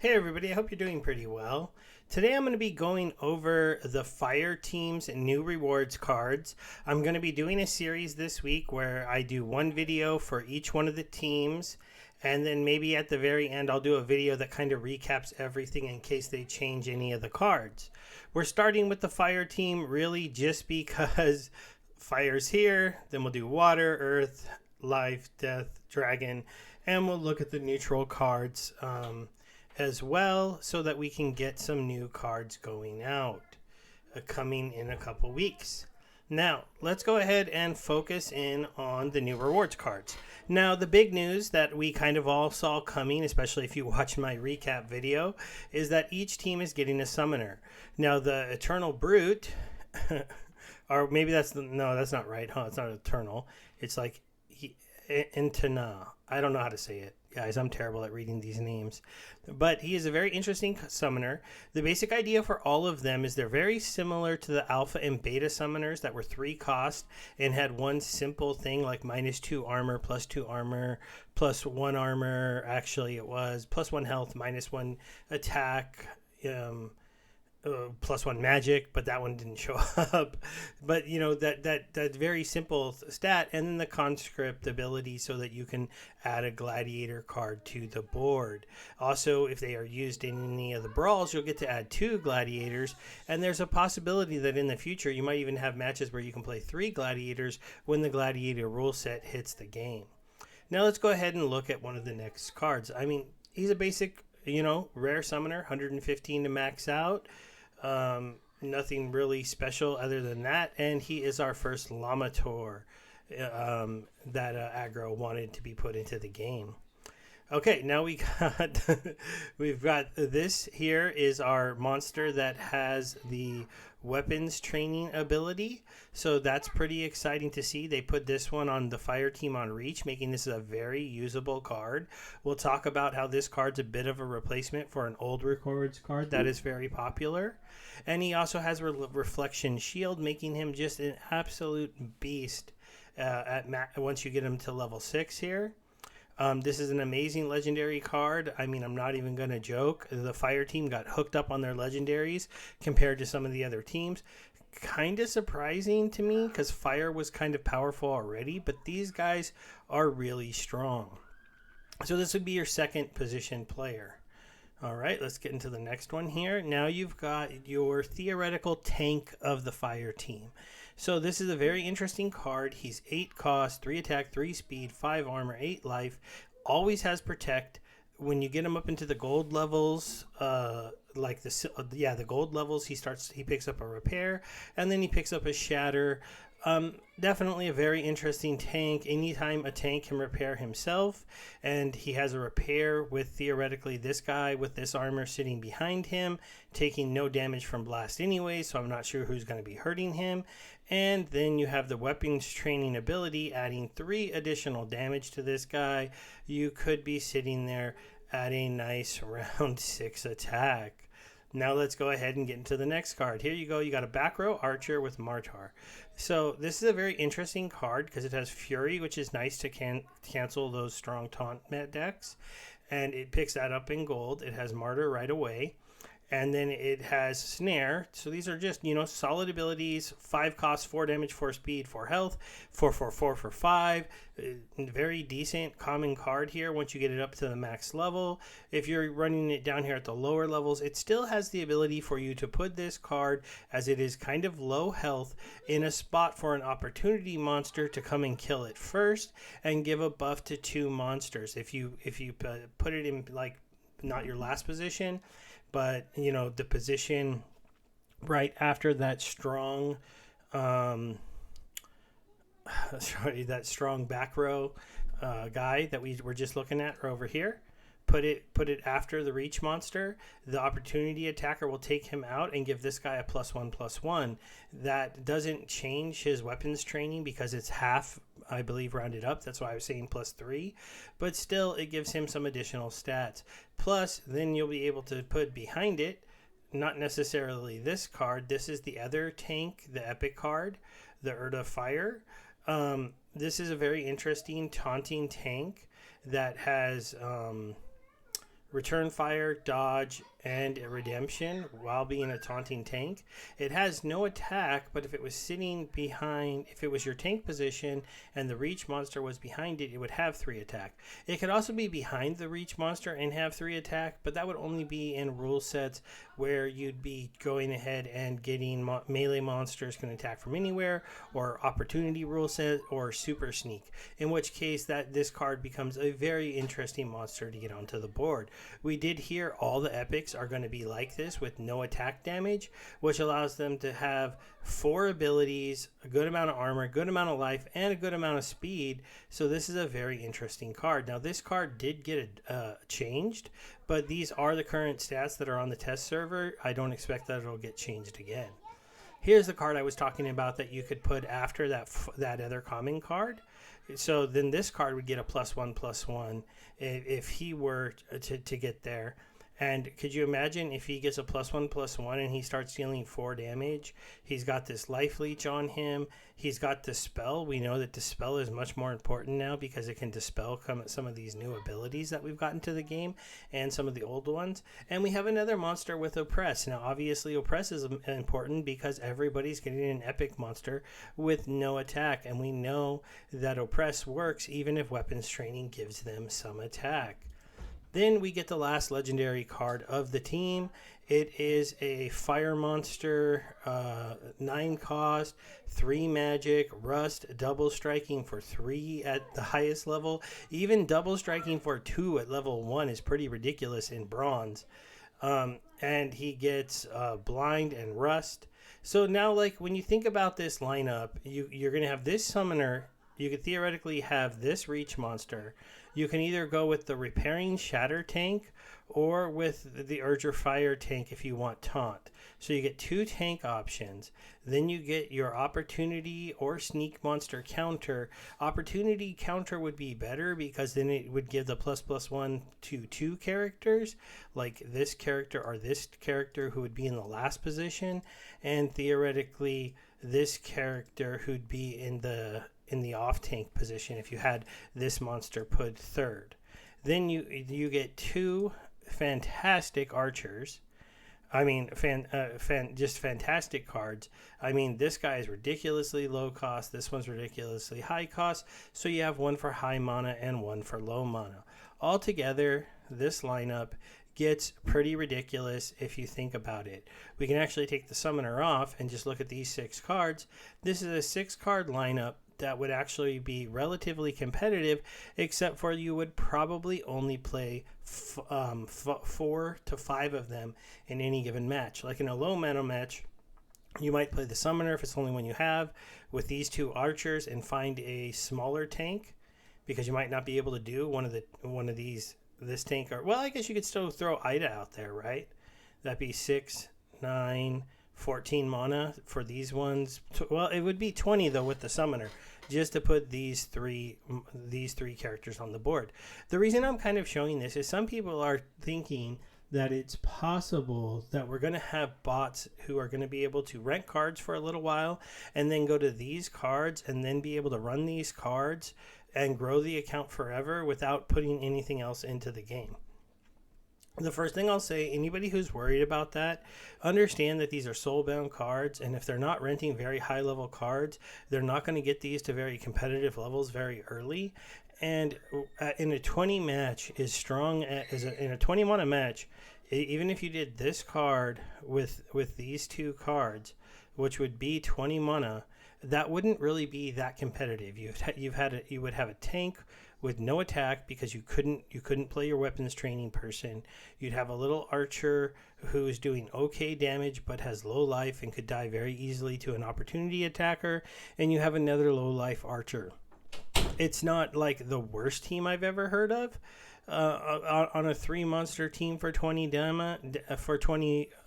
Hey everybody, I hope you're doing pretty well. Today I'm going to be going over the Fire Team's new rewards cards. I'm going to be doing a series this week where I do one video for each one of the teams, and then maybe at the very end I'll do a video that kind of recaps everything in case they change any of the cards. We're starting with the Fire Team really just because fire's here, then we'll do water, earth, life, death, dragon, and we'll look at the neutral cards as well so that we can get some new cards going out coming in a couple weeks. Now, let's go ahead and focus in on the new rewards cards. Now, the big news that we kind of all saw coming, especially if you watch my recap video, is that each team is getting a summoner. Now, the Eternal Brute, or maybe no, that's not right, huh? It's not Eternal. It's like Intana. I don't know how to say it. Guys, I'm terrible at reading these names. But he is a very interesting summoner. The basic idea for all of them is they're very similar to the alpha and beta summoners that were 3 cost and had one simple thing like -2 armor, +2 armor, +1 armor. Actually, it was +1 health, -1 attack, +1 magic, but that one didn't show up. But you know that very simple stat, and then the conscript ability so that you can add a gladiator card to the board. Also, if they are used in any of the brawls, you'll get to add 2 gladiators, and there's a possibility that in the future you might even have matches where you can play 3 gladiators when the gladiator rule set hits the game. Now let's go ahead and look at one of the next cards. I mean, he's a basic, rare summoner, 115 to max out. Nothing really special other than that, and he is our first Lamator that aggro wanted to be put into the game. Okay, now we've got this here is our monster that has the weapons training ability, so that's pretty exciting to see. They put this one on the Fire Team on Reach, making this a very usable card. We'll talk about how this card's a bit of a replacement for an old records card that is very popular, and he also has reflection shield, making him just an absolute beast once you get him to level 6 here. This is an amazing legendary card. I mean, I'm not even going to joke. The Fire Team got hooked up on their legendaries compared to some of the other teams. Kind of surprising to me because Fire was kind of powerful already, but these guys are really strong. So this would be your second position player. All right, let's get into the next one here. Now you've got your theoretical tank of the Fire Team. So this is a very interesting card. He's 8 cost, 3 attack, 3 speed, 5 armor, 8 life. Always has protect. When you get him up into the gold levels, the gold levels, he picks up a repair, and then he picks up a shatter. Definitely a very interesting tank. Anytime a tank can repair himself, and he has a repair with theoretically this guy with this armor sitting behind him, taking no damage from blast anyway, so I'm not sure who's going to be hurting him. And then you have the weapons training ability, adding 3 additional damage to this guy. You could be sitting there at a nice round 6 attack. Now let's go ahead and get into the next card. Here you go. You got a back row archer with Martar. So this is a very interesting card because it has Fury, which is nice to cancel those strong taunt decks. And it picks that up in gold. It has Martyr right away. And then it has Snare. So these are just, solid abilities. 5 cost, 4 damage, 4 speed, 4 health, 4 for 5. Very decent common card here once you get it up to the max level. If you're running it down here at the lower levels, it still has the ability for you to put this card, as it is kind of low health, in a spot for an opportunity monster to come and kill it first and give a buff to 2 monsters. If you put it in, like, not your last position, but the position right after that strong that strong back row guy that we were just looking at over here, put it after the reach monster, the opportunity attacker will take him out and give this guy a +1/+1. That doesn't change his weapons training because it's half, I believe, rounded up. That's why I was saying +3, but still it gives him some additional stats. Plus, then you'll be able to put behind it, not necessarily this card. This is the other tank, the epic card, the Urda Fire. This is a very interesting taunting tank that has return fire, dodge, and a redemption while being a taunting tank. It has no attack, but if it was sitting behind, if it was your tank position and the reach monster was behind it, it would have 3 attack. It could also be behind the reach monster and have 3 attack, but that would only be in rule sets where you'd be going ahead and getting melee monsters can attack from anywhere, or opportunity rule set, or super sneak, in which case that this card becomes a very interesting monster to get onto the board. We did hear all the epics are going to be like this with no attack damage, which allows them to have 4 abilities, a good amount of armor, a good amount of life, and a good amount of speed. So this is a very interesting card. Now this card did get changed, but these are the current stats that are on the test server. I don't expect that it'll get changed again. Here's the card I was talking about that you could put after that other common card. So then this card would get a +1/+1 if he were to get there. And could you imagine if he gets a +1/+1 and he starts dealing 4 damage? He's got this life leech on him. He's got Dispel. We know that Dispel is much more important now because it can dispel some of these new abilities that we've gotten to the game and some of the old ones. And we have another monster with Oppress. Now, obviously, Oppress is important because everybody's getting an epic monster with no attack. And we know that Oppress works even if weapons training gives them some attack. Then we get the last legendary card of the team. It is a fire monster, 9 cost, 3 magic, rust, double striking for 3 at the highest level. Even double striking for 2 at level 1 is pretty ridiculous in bronze. And he gets blind and rust. So now, like, when you think about this lineup, you're going to have this summoner. You could theoretically have this reach monster. You can either go with the repairing shatter tank or with the urger fire tank if you want taunt. So you get 2 tank options. Then you get your opportunity or sneak monster counter. Opportunity counter would be better because then it would give the ++1 to 2 characters, like this character or this character who would be in the last position, and theoretically this character who'd be in the off tank position if you had this monster put 3rd. Then you get 2 fantastic archers. I mean, just fantastic cards. I mean, this guy is ridiculously low cost. This one's ridiculously high cost. So you have 1 for high mana and 1 for low mana. Altogether, this lineup gets pretty ridiculous if you think about it. We can actually take the summoner off and just look at these 6 cards. This is a 6-card lineup that would actually be relatively competitive, except for you would probably only play 4 to 5 of them in any given match. Like in a low mana match, you might play the summoner if it's the only one you have with these 2 archers and find a smaller tank, because you might not be able to do one of these this tank. Or, well, I guess you could still throw Ida out there, right? That'd be 6, 9, 14 mana for these ones. Well, it would be 20 though with the summoner, just to put these three characters on the board. The reason I'm kind of showing this is some people are thinking that it's possible that we're going to have bots who are going to be able to rent cards for a little while and then go to these cards and then be able to run these cards and grow the account forever without putting anything else into the game. The first thing I'll say, anybody who's worried about that, understand that these are soulbound cards, and if they're not renting very high level cards, they're not going to get these to very competitive levels very early. And in a 20 match, as strong as in a 20 mana match, even if you did this card with these 2 cards, which would be 20 mana, that wouldn't really be that competitive. You would have a tank with no attack because you couldn't play your weapons training person. You'd have a little archer who's doing okay damage but has low life and could die very easily to an opportunity attacker, and you have another low life archer. It's not like the worst team I've ever heard of. On a 3 monster team for 20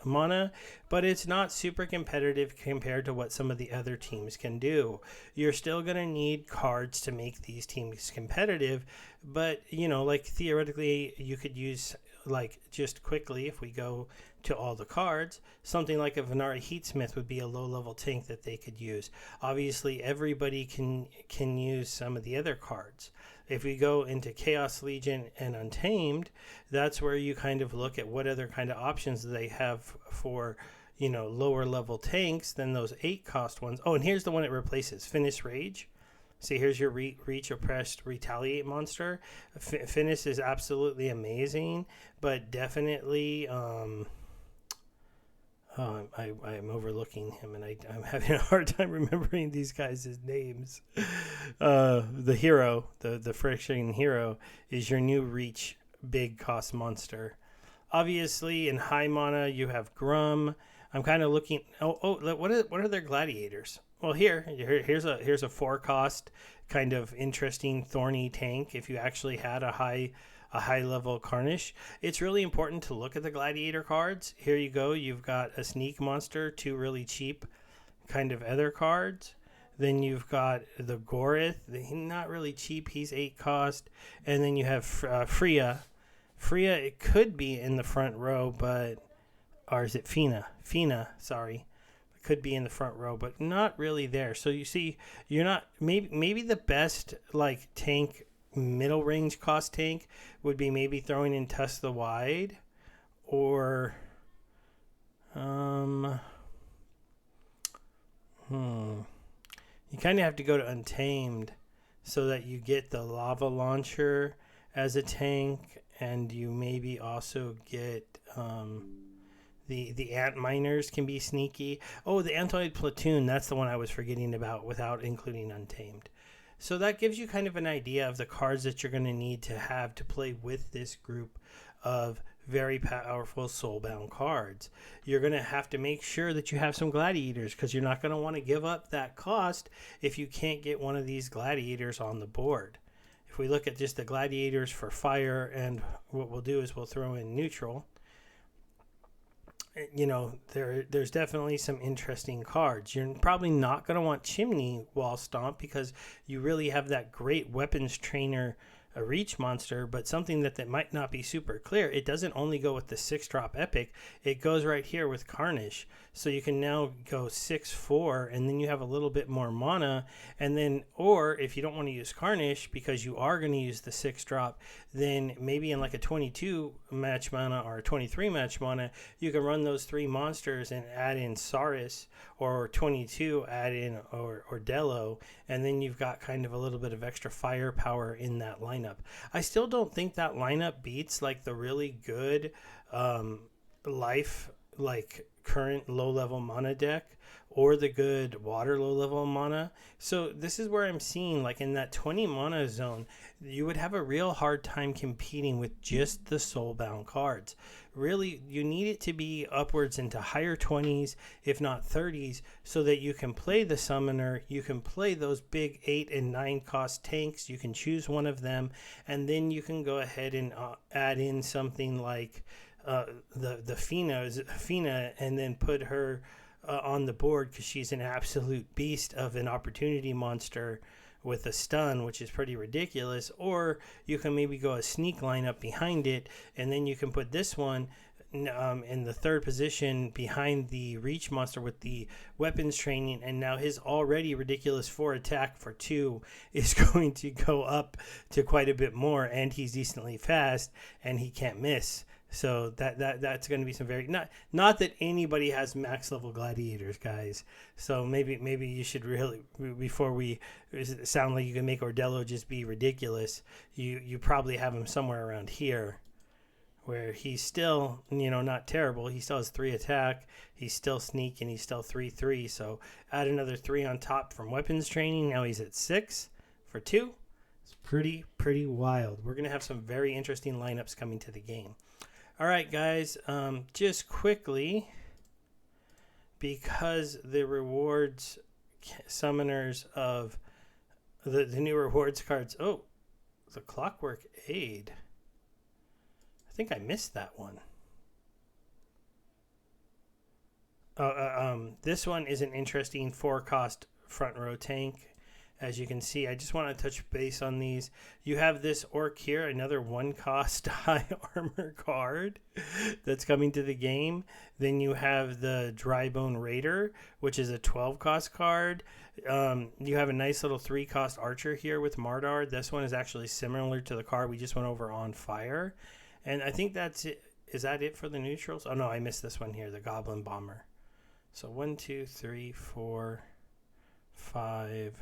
mana, but it's not super competitive compared to what some of the other teams can do. You're still going to need cards to make these teams competitive, but like theoretically you could use, like, just quickly, if we go to all the cards, something like a Venari Heatsmith would be a low level tank that they could use. Obviously everybody can use some of the other cards. If we go into Chaos Legion and Untamed, that's where you kind of look at what other kind of options they have for, you know, lower level tanks than those 8 cost ones. Oh, and here's the one it replaces, Finis Rage. See, here's your Reach, Oppressed, Retaliate monster. Finis is absolutely amazing, but definitely... I'm overlooking him, and I'm having a hard time remembering these guys' names. The hero, the friction hero, is your new Reach big cost monster. Obviously, in high mana, you have Grum. I'm kind of looking... what are their gladiators? Well, here's a 4 cost kind of interesting thorny tank. If you actually had a high level Carnish, it's really important to look at the gladiator cards. Here you go. You've got a sneak monster, 2 really cheap kind of other cards. Then you've got the Gorith, not really cheap. He's 8 cost, and then you have Freya. Freya, it could be in the front row, or is it Fina? Sorry. Could be in the front row, but not really there. So you see, you're not, maybe the best like tank, middle range cost tank would be maybe throwing in Tusk the Wide, or you kind of have to go to Untamed so that you get the Lava Launcher as a tank, and you maybe also get the Ant Miners can be sneaky. Oh, the Antoid Platoon, that's the one I was forgetting about without including Untamed. So that gives you kind of an idea of the cards that you're going to need to have to play with this group of very powerful Soulbound cards. You're going to have to make sure that you have some Gladiators, because you're not going to want to give up that cost if you can't get one of these Gladiators on the board. If we look at just the Gladiators for fire, and what we'll do is we'll throw in neutral, you know, there's definitely some interesting cards. You're probably not going to want Chimney Wall Stomp because you really have that great weapons trainer, a Reach monster, but something that might not be super clear. It doesn't only go with the 6-drop epic, it goes right here with Carnish. So you can now go 6/4, and then you have a little bit more mana, and then, or if you don't want to use Carnish because you are going to use the 6-drop, then maybe in like a 22 match mana or a 23 match mana, you can run those 3 monsters and add in Saurus, or 22 add in or Dello, and then you've got kind of a little bit of extra firepower in that lineup. I still don't think that lineup beats like the really good life, like current low-level mana deck, or the good water low-level mana. So this is where I'm seeing, like in that 20 mana zone, you would have a real hard time competing with just the Soulbound cards. Really, you need it to be upwards into higher 20s, if not 30s, so that you can play the Summoner, you can play those big 8 and 9 cost tanks, you can choose one of them, and then you can go ahead and add in something like the Fina, and then put her on the board, because she's an absolute beast of an opportunity monster with a stun, which is pretty ridiculous. Or you can maybe go a sneak lineup behind it, and then you can put this one in the 3rd position behind the Reach monster with the weapons training, and now his already ridiculous 4 attack for 2 is going to go up to quite a bit more, and he's decently fast and he can't miss. So that's going to be some very, not that anybody has max level gladiators, guys. So maybe you should really, before we sound like you can make Ordello just be ridiculous, you probably have him somewhere around here, where he's still, not terrible. He still has 3 attack, he's still sneak, and he's still 3/3. So add another 3 on top from weapons training. Now he's at 6 for 2. It's pretty wild. We're going to have some very interesting lineups coming to the game. All right, guys, just quickly, because the rewards summoners of the new rewards cards, the Clockwork Aid. I think I missed that one. This one is an interesting 4-cost front row tank. As you can see, I just want to touch base on these. You have this Orc here, another 1-cost high armor card that's coming to the game. Then you have the Drybone Raider, which is a 12-cost card. You have a nice little 3-cost archer here with Mardar. This one is actually similar to the card we just went over on fire. And I think that's it. Is that it for the neutrals? Oh no, I missed this one here, the Goblin Bomber. So 1, 2, 3, 4, 5.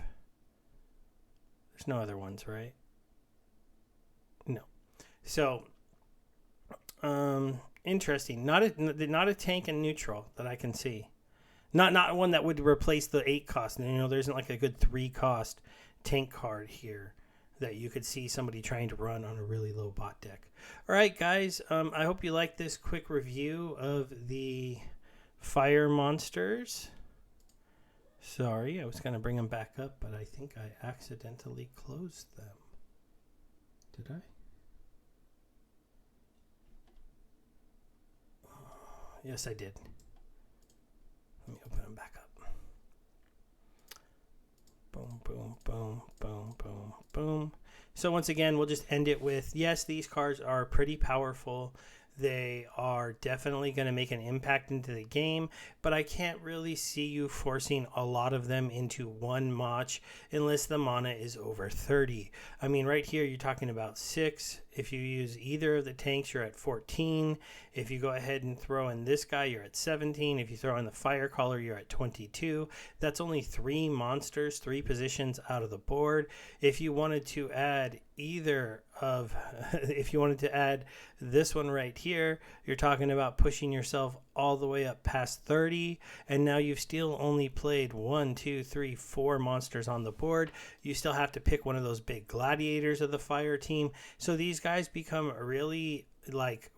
There's no other ones, right? No. So, interesting. Not a tank and neutral that I can see. Not one that would replace the 8 cost. You know, there isn't like a good 3 cost tank card here that you could see somebody trying to run on a really low bot deck. All right, guys. I hope you liked this quick review of the fire monsters. Sorry, I was going to bring them back up, but I think I accidentally closed them. Did I? Yes, I did. Let me open them back up. Boom, boom, boom, boom, boom, boom. So once again, we'll just end it with, yes, these cards are pretty powerful. They are definitely going to make an impact into the game, but I can't really see you forcing a lot of them into one match unless the mana is over 30. I mean, right here, you're talking about 6. If you use either of the tanks, you're at 14. If you go ahead and throw in this guy, you're at 17. If you throw in the fire caller, you're at 22. That's only 3 monsters, 3 positions out of the board. If you wanted to add either of, if you wanted to add this one right here, you're talking about pushing yourself all the way up past 30, and now you've still only played 1, 2, 3, 4 monsters on the board. You still have to pick one of those big gladiators of the fire team. So these guys become really, like,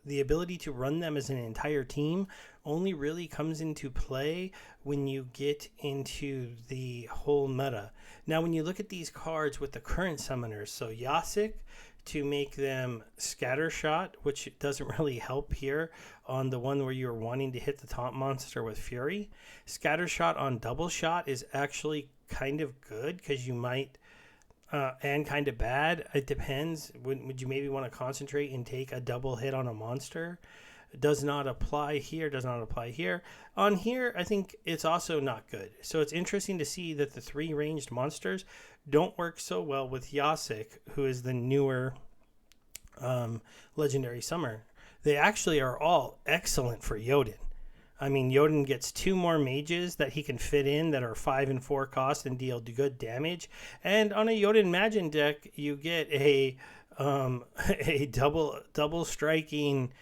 the ability to run them as an entire team only really comes into play when you get into the whole meta. Now, when you look at these cards with the current summoners, so Yasik, to make them scattershot, which doesn't really help here on the one where you're wanting to hit the top monster with Fury. Scattershot on double shot is actually kind of good because you might, and kind of bad. It depends. Would you maybe want to concentrate and take a double hit on a monster? Does not apply here, does not apply here. On here, I think it's also not good. So it's interesting to see that the 3 ranged monsters don't work so well with Yasik, who is the newer legendary summoner. They actually are all excellent for Jotun. I mean, Jotun gets 2 more mages that he can fit in that are 5 and 4 cost and deal good damage. And on a Jotun Magin deck, you get a double striking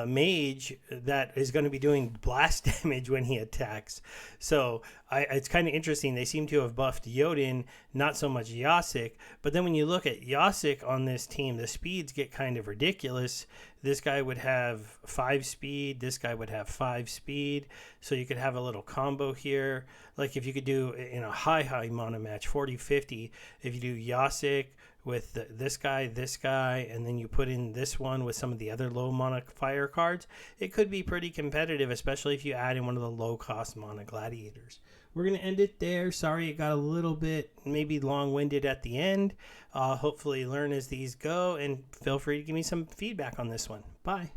mage that is going to be doing blast damage when he attacks. So it's kind of interesting. They seem to have buffed Jotun, not so much Yasik. But then when you look at Yasik on this team, the speeds get kind of ridiculous. This guy would have 5 speed. This guy would have 5 speed. So you could have a little combo here. Like if you could do in a high mana match, 40-50, if you do Yasik with this guy, and then you put in this one with some of the other low mana fire cards, it could be pretty competitive, especially if you add in one of the low cost mana gladiators. We're going to end it there. Sorry it got a little bit maybe long-winded at the end. Hopefully learn as these go, and feel free to give me some feedback on this one. Bye.